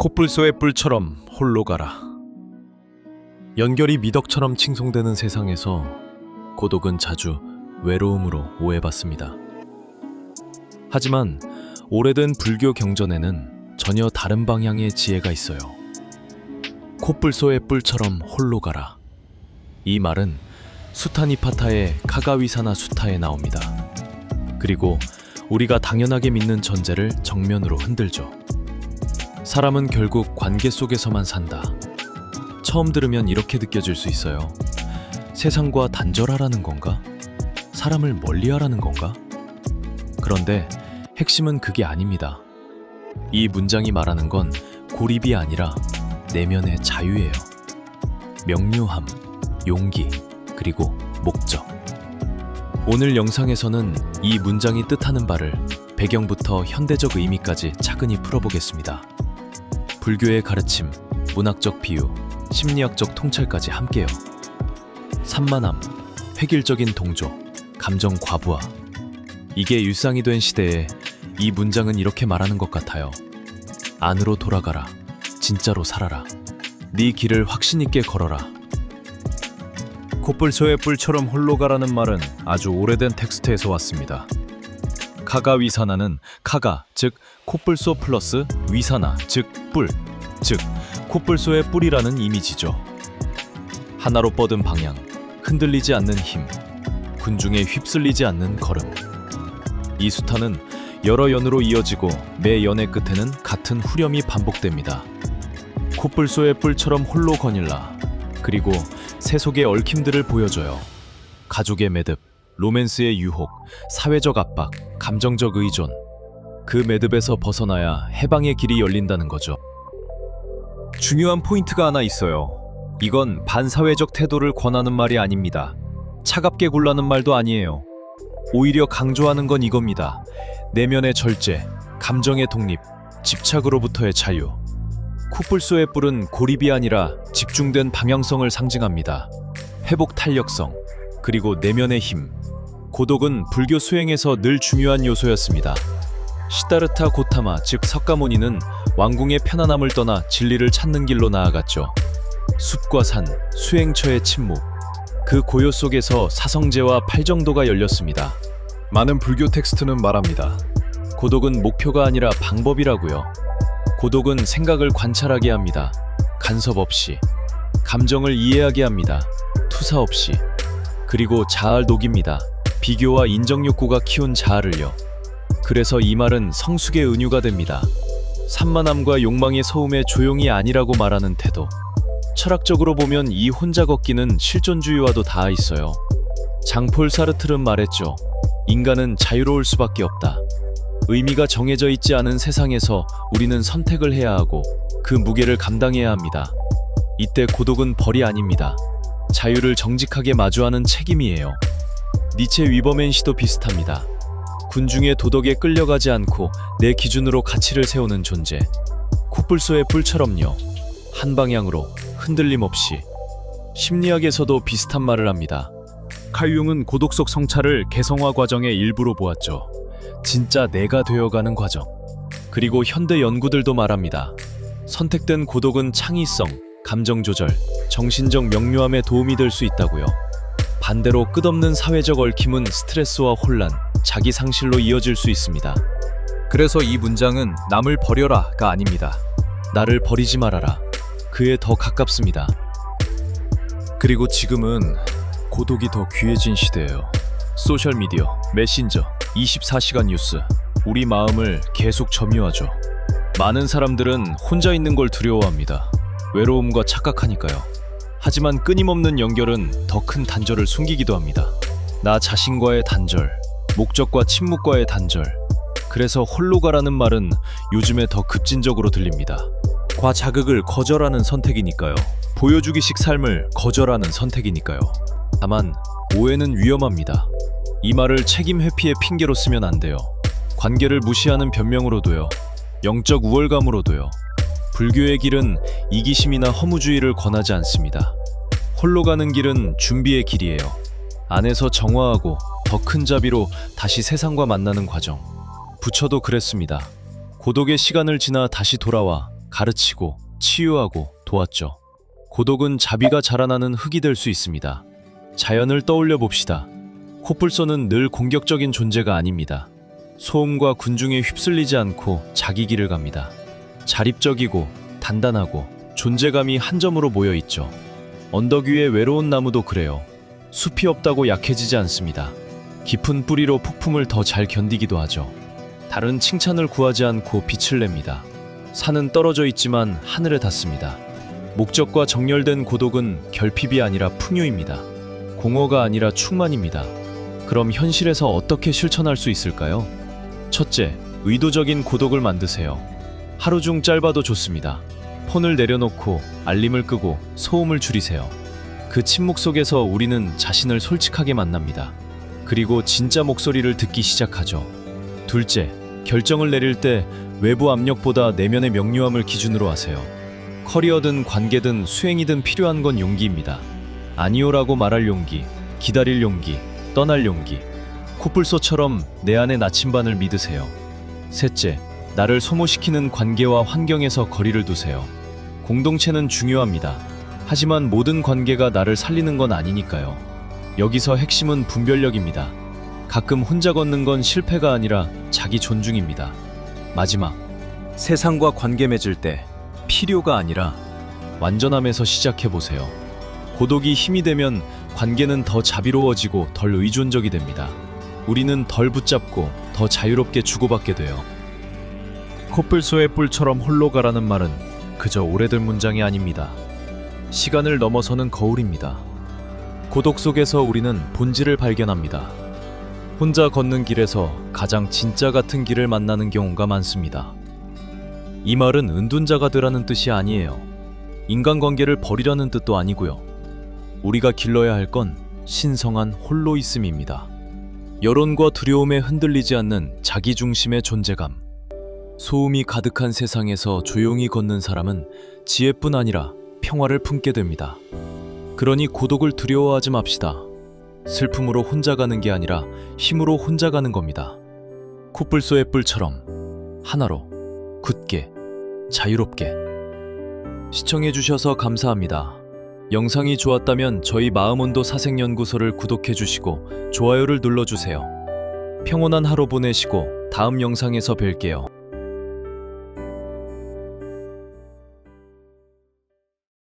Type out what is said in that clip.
코뿔소의 뿔처럼 홀로 가라. 연결이 미덕처럼 칭송되는 세상에서 고독은 자주 외로움으로 오해받습니다. 하지만 오래된 불교 경전에는 전혀 다른 방향의 지혜가 있어요. 코뿔소의 뿔처럼 홀로 가라. 이 말은 수타니파타의 카가위사나 수타에 나옵니다. 그리고 우리가 당연하게 믿는 전제를 정면으로 흔들죠. 사람은 결국 관계 속에서만 산다. 처음 들으면 이렇게 느껴질 수 있어요. 세상과 단절하라는 건가? 사람을 멀리하라는 건가? 그런데 핵심은 그게 아닙니다. 이 문장이 말하는 건 고립이 아니라 내면의 자유예요. 명료함, 용기, 그리고 목적. 오늘 영상에서는 이 문장이 뜻하는 바를 배경부터 현대적 의미까지 차근히 풀어보겠습니다. 불교의 가르침, 문학적 비유, 심리학적 통찰까지 함께요. 산만함, 획일적인 동조, 감정 과부하. 이게 일상이 된 시대에 이 문장은 이렇게 말하는 것 같아요. 안으로 돌아가라. 진짜로 살아라. 네 길을 확신 있게 걸어라. 코뿔소의 뿔처럼 홀로 가라는 말은 아주 오래된 텍스트에서 왔습니다. 카가위사나는 카가, 즉 코뿔소 플러스 위사나, 즉 뿔, 즉 코뿔소의 뿔이라는 이미지죠. 하나로 뻗은 방향, 흔들리지 않는 힘, 군중에 휩쓸리지 않는 걸음. 이 수타는 여러 연으로 이어지고 매 연의 끝에는 같은 후렴이 반복됩니다. 코뿔소의 뿔처럼 홀로 거닐라. 그리고 세속의 얽힘들을 보여줘요. 가족의 매듭, 로맨스의 유혹, 사회적 압박, 감정적 의존. 그 매듭에서 벗어나야 해방의 길이 열린다는 거죠. 중요한 포인트가 하나 있어요. 이건 반사회적 태도를 권하는 말이 아닙니다. 차갑게 굴라는 말도 아니에요. 오히려 강조하는 건 이겁니다. 내면의 절제, 감정의 독립, 집착으로부터의 자유. 코뿔소의 뿔은 고립이 아니라 집중된 방향성을 상징합니다. 회복 탄력성, 그리고 내면의 힘. 고독은 불교 수행에서 늘 중요한 요소였습니다. 시다르타 고타마, 즉 석가모니는 왕궁의 편안함을 떠나 진리를 찾는 길로 나아갔죠. 숲과 산, 수행처의 침묵. 그 고요 속에서 사성제와 팔정도가 열렸습니다. 많은 불교 텍스트는 말합니다. 고독은 목표가 아니라 방법이라고요. 고독은 생각을 관찰하게 합니다. 간섭 없이. 감정을 이해하게 합니다. 투사 없이. 그리고 자아를 녹입니다. 비교와 인정 욕구가 키운 자아를요. 그래서 이 말은 성숙의 은유가 됩니다. 산만함과 욕망의 소음의 조용히 아니라고 말하는 태도. 철학적으로 보면 이 혼자 걷기는 실존주의와도 닿아 있어요. 장폴 사르트르는 말했죠. 인간은 자유로울 수밖에 없다. 의미가 정해져 있지 않은 세상에서 우리는 선택을 해야 하고 그 무게를 감당해야 합니다. 이때 고독은 벌이 아닙니다. 자유를 정직하게 마주하는 책임이에요. 니체 위버맨 시도 비슷합니다. 군중의 도덕에 끌려가지 않고 내 기준으로 가치를 세우는 존재. 코뿔소의 뿔처럼요. 한 방향으로 흔들림 없이. 심리학에서도 비슷한 말을 합니다. 칼 융은 고독 속 성찰을 개성화 과정의 일부로 보았죠. 진짜 내가 되어가는 과정. 그리고 현대 연구들도 말합니다. 선택된 고독은 창의성, 감정 조절, 정신적 명료함에 도움이 될 수 있다고요. 반대로 끝없는 사회적 얽힘은 스트레스와 혼란, 자기 상실로 이어질 수 있습니다. 그래서 이 문장은 남을 버려라가 아닙니다. 나를 버리지 말아라. 그에 더 가깝습니다. 그리고 지금은 고독이 더 귀해진 시대예요. 소셜미디어, 메신저, 24시간 뉴스, 우리 마음을 계속 점유하죠. 많은 사람들은 혼자 있는 걸 두려워합니다. 외로움과 착각하니까요. 하지만 끊임없는 연결은 더 큰 단절을 숨기기도 합니다. 나 자신과의 단절, 목적과 침묵과의 단절. 그래서 홀로 가라는 말은 요즘에 더 급진적으로 들립니다. 과자극을 거절하는 선택이니까요. 보여주기식 삶을 거절하는 선택이니까요. 다만 오해는 위험합니다. 이 말을 책임 회피의 핑계로 쓰면 안 돼요. 관계를 무시하는 변명으로도요. 영적 우월감으로도요. 불교의 길은 이기심이나 허무주의를 권하지 않습니다. 홀로 가는 길은 준비의 길이에요. 안에서 정화하고 더 큰 자비로 다시 세상과 만나는 과정. 부처도 그랬습니다. 고독의 시간을 지나 다시 돌아와 가르치고 치유하고 도왔죠. 고독은 자비가 자라나는 흙이 될 수 있습니다. 자연을 떠올려 봅시다. 코뿔소는 늘 공격적인 존재가 아닙니다. 소음과 군중에 휩쓸리지 않고 자기 길을 갑니다. 자립적이고 단단하고 존재감이 한 점으로 모여 있죠. 언덕 위의 외로운 나무도 그래요. 숲이 없다고 약해지지 않습니다. 깊은 뿌리로 폭풍을 더 잘 견디기도 하죠. 달은 칭찬을 구하지 않고 빛을 냅니다. 산은 떨어져 있지만 하늘에 닿습니다. 목적과 정렬된 고독은 결핍이 아니라 풍요입니다. 공허가 아니라 충만입니다. 그럼 현실에서 어떻게 실천할 수 있을까요? 첫째, 의도적인 고독을 만드세요. 하루 중 짧아도 좋습니다. 폰을 내려놓고 알림을 끄고 소음을 줄이세요. 그 침묵 속에서 우리는 자신을 솔직하게 만납니다. 그리고 진짜 목소리를 듣기 시작하죠. 둘째, 결정을 내릴 때 외부 압력보다 내면의 명료함을 기준으로 하세요. 커리어든 관계든 수행이든 필요한 건 용기입니다. 아니오라고 말할 용기, 기다릴 용기, 떠날 용기. 코뿔소처럼 내 안의 나침반을 믿으세요. 셋째, 나를 소모시키는 관계와 환경에서 거리를 두세요. 공동체는 중요합니다. 하지만 모든 관계가 나를 살리는 건 아니니까요. 여기서 핵심은 분별력입니다. 가끔 혼자 걷는 건 실패가 아니라 자기 존중입니다. 마지막, 세상과 관계 맺을 때 필요가 아니라 완전함에서 시작해보세요. 고독이 힘이 되면 관계는 더 자비로워지고 덜 의존적이 됩니다. 우리는 덜 붙잡고 더 자유롭게 주고받게 돼요. 코뿔소의 뿔처럼 홀로 가라는 말은 그저 오래된 문장이 아닙니다. 시간을 넘어서는 거울입니다. 고독 속에서 우리는 본질을 발견합니다. 혼자 걷는 길에서 가장 진짜 같은 길을 만나는 경우가 많습니다. 이 말은 은둔자가 되라는 뜻이 아니에요. 인간관계를 버리라는 뜻도 아니고요. 우리가 길러야 할 건 신성한 홀로 있음입니다. 여론과 두려움에 흔들리지 않는 자기중심의 존재감. 소음이 가득한 세상에서 조용히 걷는 사람은 지혜뿐 아니라 평화를 품게 됩니다. 그러니 고독을 두려워하지 맙시다. 슬픔으로 혼자 가는 게 아니라 힘으로 혼자 가는 겁니다. 코뿔소의 뿔처럼 하나로 굳게 자유롭게. 시청해주셔서 감사합니다. 영상이 좋았다면 저희 마음온도 사색연구소를 구독해주시고 좋아요를 눌러주세요. 평온한 하루 보내시고 다음 영상에서 뵐게요.